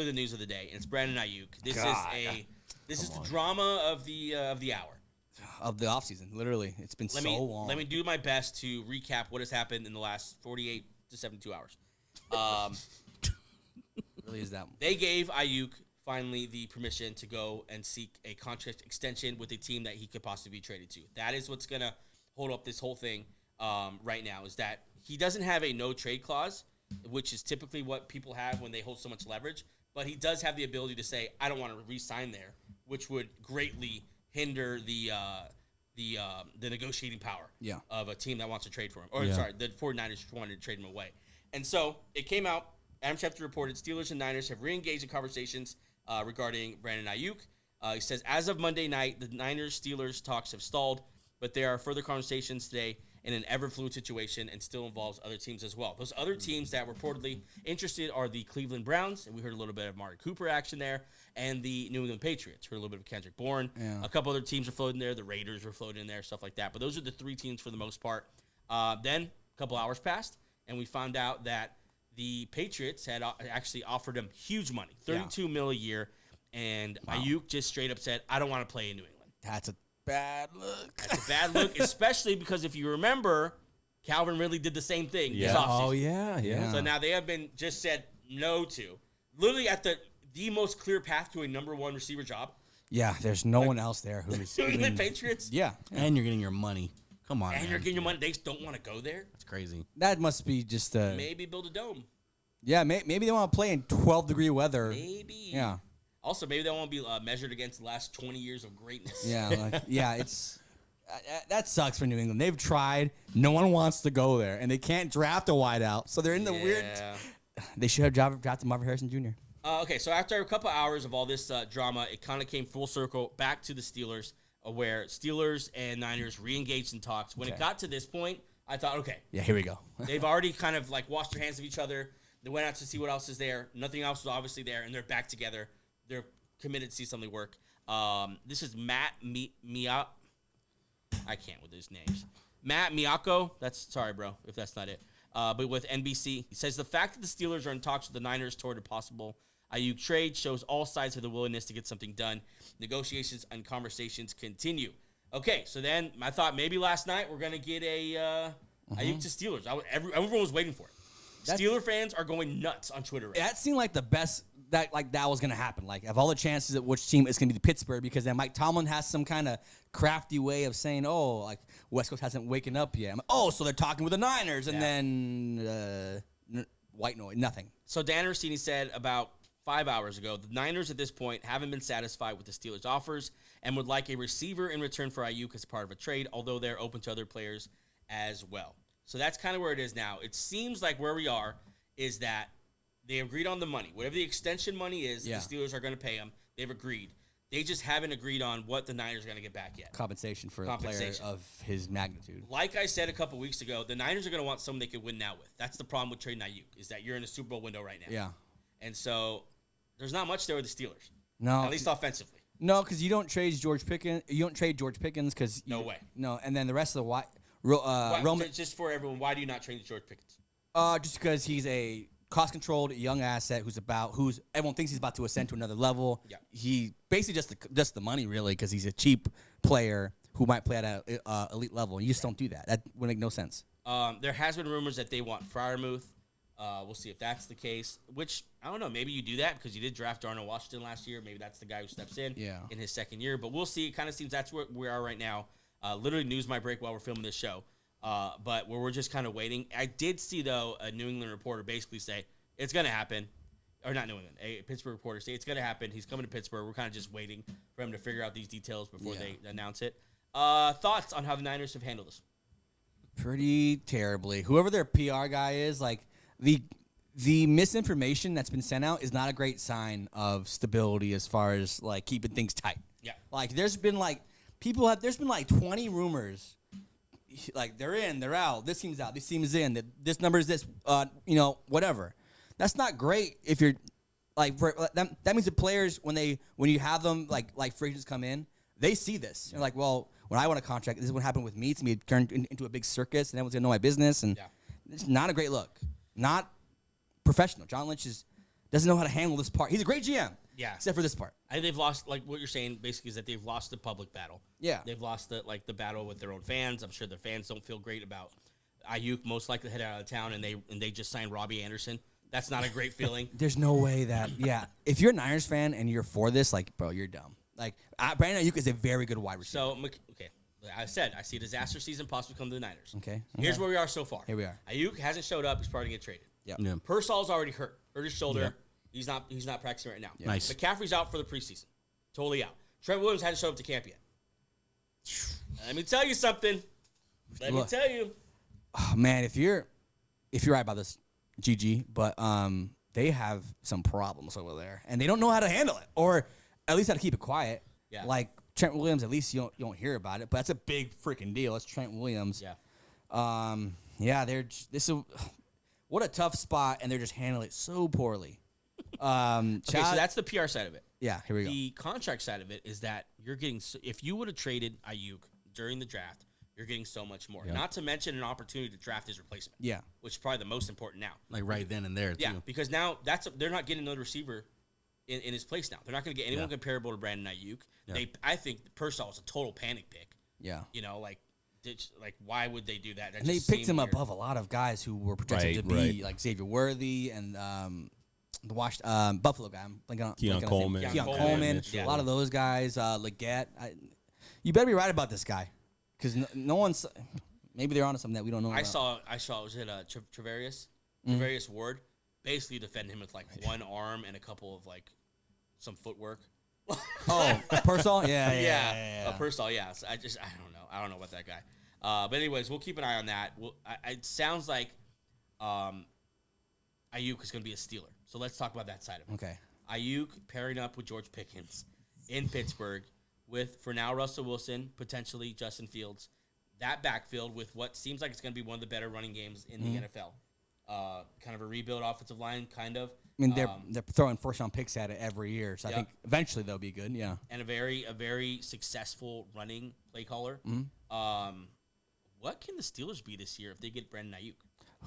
the news of the day, and it's Brandon Aiyuk. This is the drama of the hour. Of the offseason, literally. It's been long. Let me do my best to recap what has happened in the last 48 to 72 hours. Really is that one. They gave Aiyuk finally the permission to go and seek a contract extension with a team that he could possibly be traded to. That is what's going to hold up this whole thing right now, is that he doesn't have a no-trade clause, which is typically what people have when they hold so much leverage, but he does have the ability to say, I don't want to re-sign there, which would greatly hinder the negotiating power of a team that wants to trade for him. Or, sorry, the 49ers wanted to trade him away. And so it came out, Adam Schefter reported, Steelers and Niners have re-engaged in conversations regarding Brandon Aiyuk. He says, as of Monday night, the Niners-Steelers talks have stalled, but there are further conversations today in an ever-fluid situation and still involves other teams as well. Those other teams that were reportedly interested are the Cleveland Browns, and we heard a little bit of Amari Cooper action there, and the New England Patriots. Heard a little bit of Kendrick Bourne. Yeah. A couple other teams are floating there. The Raiders were floating in there, stuff like that. But those are the three teams for the most part. Then a couple hours passed, and we found out that the Patriots had actually offered him huge money, $32 million a year, and Aiyuk just straight up said, I don't want to play in New England. That's a bad look. That's a bad look, especially because if you remember, Calvin Ridley did the same thing this offseason. Oh, yeah. So now they have been just said no to. Literally at the most clear path to a number one receiver job. Yeah, there's no one else there who's New England Patriots. Yeah. And you're getting your money. Come on, and you're getting your money. They just don't want to go there. That's crazy. That must be just maybe build a dome. Yeah, maybe they want to play in 12-degree weather. Maybe. Yeah. Also, maybe they want to be measured against the last 20 years of greatness. Yeah, it's that sucks for New England. They've tried. No one wants to go there, and they can't draft a wideout, so they're in the weird. They should have drafted Marvin Harrison Jr. Okay, so after a couple hours of all this drama, it kind of came full circle back to the Steelers, where Steelers and Niners re-engaged in talks. When it got to this point, I thought, okay. Yeah, here we go. They've already kind of washed their hands of each other. They went out to see what else is there. Nothing else was obviously there, and they're back together. They're committed to see something work. This is Matt Mia. I can't with his names. Matt Miyako. Sorry, bro, if that's not it. But with NBC, he says the fact that the Steelers are in talks with the Niners toward a possible Aiyuk trade shows all sides have the willingness to get something done. Negotiations and conversations continue. Okay, so then I thought maybe last night we're gonna get a Aiyuk to Steelers. Everyone was waiting for it. Steeler fans are going nuts on Twitter right now. That seemed like the best that was going to happen. Like, of all the chances at which team, it's going to be the Pittsburgh, because then Mike Tomlin has some kind of crafty way of saying, West Coast hasn't waken up yet. So they're talking with the Niners, and then white noise, nothing. So Dan Orsini said about 5 hours ago, the Niners at this point haven't been satisfied with the Steelers' offers and would like a receiver in return for Aiyuk as part of a trade, although they're open to other players as well. So that's kind of where it is now. It seems like where we are is that they agreed on the money. Whatever the extension money is, the Steelers are going to pay them. They've agreed. They just haven't agreed on what the Niners are going to get back yet. Compensation for a player of his magnitude. Like I said a couple weeks ago, the Niners are going to want someone they can win now with. That's the problem with trading Aiyuk, is that you're in a Super Bowl window right now. Yeah. And so there's not much there with the Steelers. No. At least offensively. No, because you don't trade George Pickens. You don't trade George Pickens because no way. No, and then the rest of the Roman. Just for everyone, why do you not trade George Pickens? Just because he's a cost-controlled young asset who's everyone thinks he's about to ascend to another level. Yeah. He basically just the money really, because he's a cheap player who might play at an elite level. You just don't do that. That would make no sense. There has been rumors that they want Freiermuth. We'll see if that's the case, which I don't know. Maybe you do that because you did draft Darnell Washington last year. Maybe that's the guy who steps in his second year. But we'll see. It kind of seems that's where we are right now. Literally news might break while we're filming this show. But where we're just kind of waiting. I did see, though, a New England reporter basically say it's going to happen. Or not New England. A Pittsburgh reporter say it's going to happen. He's coming to Pittsburgh. We're kind of just waiting for him to figure out these details before they announce it. Thoughts on how the Niners have handled this? Pretty terribly. Whoever their PR guy is, the misinformation that's been sent out is not a great sign of stability as far as keeping things tight. Yeah. There's been 20 rumors. They're in, they're out. This team's out. This team is in. This number is this. Whatever. That's not great. If you're that means the players when you have them free agents come in, they see this. You're well, when I want a contract, this is what happened with me. It's gonna be turned into a big circus, and everyone's gonna know my business, and it's not a great look. Not professional. John Lynch is Doesn't know how to handle this part. He's a great GM. Yeah. Except for this part. I think they've lost, like what you're saying, basically, is that they've lost the public battle. Yeah. They've lost the battle with their own fans. I'm sure their fans don't feel great about Aiyuk most likely headed out of town, and they just signed Robbie Anderson. That's not a great feeling. There's no way that, if you're a Niners fan and you're for this, like, bro, you're dumb. Like, Brandon Aiyuk is a very good wide receiver. So, okay, I said I see a disaster season possibly come to the Niners. Okay. Here's where we are so far. Here we are. Aiyuk hasn't showed up. He's probably going to get traded. Yeah. Pearsall's already hurt his shoulder. Yeah. He's not practicing right now. Yeah. Nice. McCaffrey's out for the preseason. Totally out. Trent Williams hasn't showed up to camp yet. Let me tell you something. Let me tell you. Oh, man, if you're right about this, GG, but they have some problems over there, and they don't know how to handle it, or at least how to keep it quiet. Yeah. Like Trent Williams, at least you don't hear about it, but that's a big freaking deal. It's Trent Williams. Yeah. What a tough spot, and they're just handling it so poorly. Okay, so that's the PR side of it. Yeah, here we go. The contract side of it is that you're getting, if you would have traded Aiyuk during the draft, you're getting so much more. Yeah. Not to mention an opportunity to draft his replacement. Yeah. Which is probably the most important now. Like right then and there, too. Yeah, because now they're not getting another receiver in his place now. They're not going to get anyone comparable to Brandon Aiyuk. Yeah. I think Pearsall is a total panic pick. Yeah. You know, like why would they do that? And they picked him above a lot of guys who were projected to be like Xavier Worthy and the Buffalo guy. I'm blanking on Keon Coleman. Keon Coleman. Yeah. A lot of those guys. Leggett. You better be right about this guy, because no one's. Maybe they're onto something that we don't know I about. saw. Was it Travarius Ward basically defended him with like one arm and a couple of like some footwork. Oh, Pearsall? Yeah. Pearsall, yeah. So I don't know. I don't know about that guy. But anyways, we'll keep an eye on that. It sounds like Aiyuk is going to be a Steeler. So let's talk about that side of it. Okay. Aiyuk pairing up with George Pickens in Pittsburgh with, for now, Russell Wilson, potentially Justin Fields. That backfield with what seems like it's going to be one of the better running games in the NFL. Kind of a rebuild offensive line, kind of. I mean, they're throwing first-round picks at it every year, so I think eventually they'll be good, And a very successful running play caller. What can the Steelers be this year if they get Brandon Aiyuk?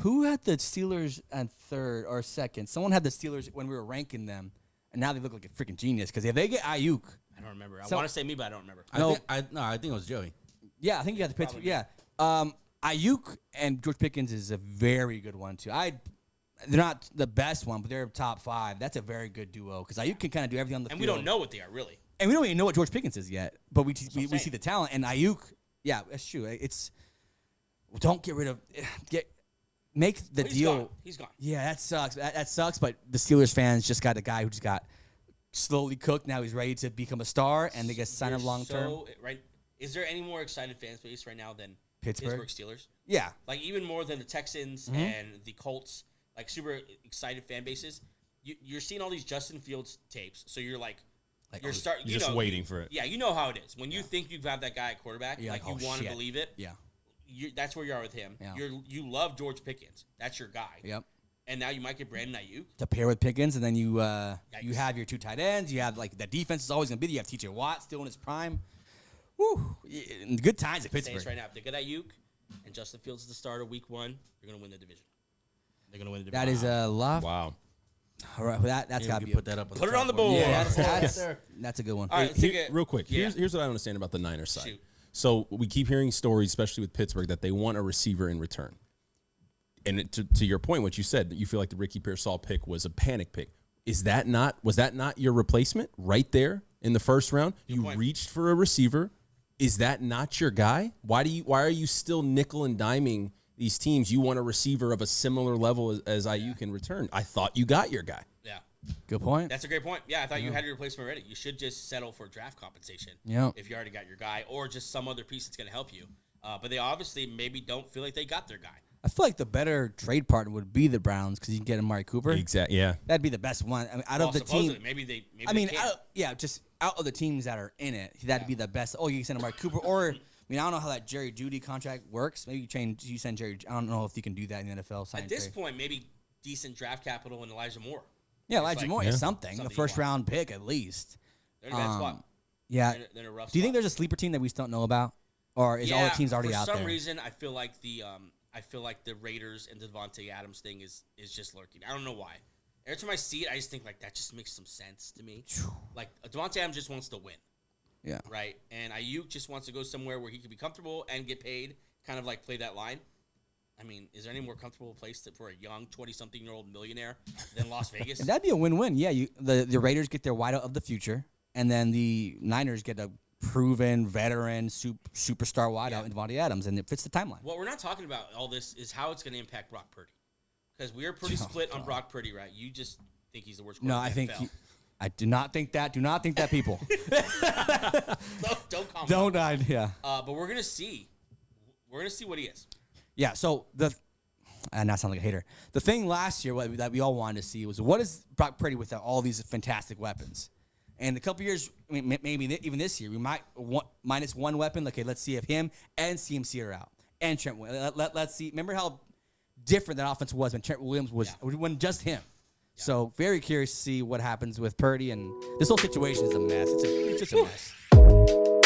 Who had the Steelers at third or second? Someone had the Steelers when we were ranking them, and now they look like a freaking genius, because if they get Aiyuk... I don't remember. I want to say me, but I don't remember. I think it was Joey. Yeah, I think you got the Pittsburgh. Yeah. Aiyuk and George Pickens is a very good one, too. They're not the best one, but they're top 5. That's a very good duo, because Aiyuk can kind of do everything on the field. And we don't know what they are, really. And we don't even know what George Pickens is yet, but we see the talent. And Aiyuk, yeah, that's true. Don't get rid of make the deal. Gone. He's gone. Yeah, that sucks. That sucks. But the Steelers fans just got a guy who just got slowly cooked. Now he's ready to become a star, and they get signed him long term. Right? Is there any more excited fan base right now than Pittsburgh Steelers? Yeah, like even more than the Texans and the Colts. Like super excited fan bases. You're seeing all these Justin Fields tapes, so you're like you're just waiting for it. Yeah, you know how it is. When you think you've got that guy at quarterback, you're like you want to believe it. Yeah. That's where you are with him. Yeah. You love George Pickens. That's your guy. Yep. And now you might get Brandon Aiyuk to pair with Pickens, and then you have your 2 tight ends. You have like the defense is always going to be there. You have T.J. Watt still in his prime. Woo! Good times at Pittsburgh. Right now, if they get Aiyuk and Justin Fields is the starter week 1, they're going to win the division. They're going to win the division. That is a lot. Wow. All right, that's got to be put that up. Put it on the board. Yeah, that's a good one. All right, Real quick. Yeah. Here's what I understand about the Niners side. Shoot. So we keep hearing stories, especially with Pittsburgh, that they want a receiver in return. And to your point, what you said, that you feel like the Ricky Pearsall pick was a panic pick. Was that not your replacement right there in the first round? You reached for a receiver. Is that not your guy? Why are you still nickel and diming these teams? You want a receiver of a similar level as Aiyuk in return. I thought you got your guy. Yeah. Good point. That's a great point. Yeah, I thought you had your replacement already. You should just settle for draft compensation if you already got your guy, or just some other piece that's going to help you. But they obviously maybe don't feel like they got their guy. I feel like the better trade partner would be the Browns, because you can get Amari Cooper. Exactly. Yeah. That'd be the best one. I mean, out of the team, just out of the teams that are in it, that'd be the best. Oh, you can send Amari Cooper, or I mean, I don't know how that Jerry Jeudy contract works. Maybe you send Jerry. I don't know if you can do that in the NFL. At this point, maybe decent draft capital and Elijah Moore. Yeah, Elijah Moore is something. A first-round pick at least. They're in a bad spot. Yeah. They're in a rough Do you think spot. there's a sleeper team that we just don't know about, or is all the teams already out there? For some reason, I feel like the Raiders and the Devontae Adams thing is just lurking. I don't know why. Every time I see it, I just think like that just makes some sense to me. Like Devontae Adams just wants to win, Yeah. right? And Aiyuk just wants to go somewhere where he can be comfortable and get paid, kind of like play that line. I mean, is there any more comfortable place for a young 20-something-year-old millionaire than Las Vegas? And that'd be a win-win. Yeah, the Raiders get their wideout of the future, and then the Niners get a proven veteran superstar wideout in Devontae Adams, and it fits the timeline. What we're not talking about all this is how it's going to impact Brock Purdy, because we are pretty split on Brock Purdy, right? You just think he's the worst. No, I think I do not think that. Do not think that, people. don't comment. Don't. Yeah. But we're gonna see. We're gonna see what he is. Yeah. So and I sound like a hater. The thing last year that we all wanted to see was, what is Brock Purdy without all these fantastic weapons? And a couple years, I mean, maybe even this year, we might minus one weapon. Okay, let's see if him and CMC are out, and Trent. Let's see. Remember how different that offense was when Trent Williams was when just him. Yeah. So very curious to see what happens with Purdy, and this whole situation is a mess. It's just a mess.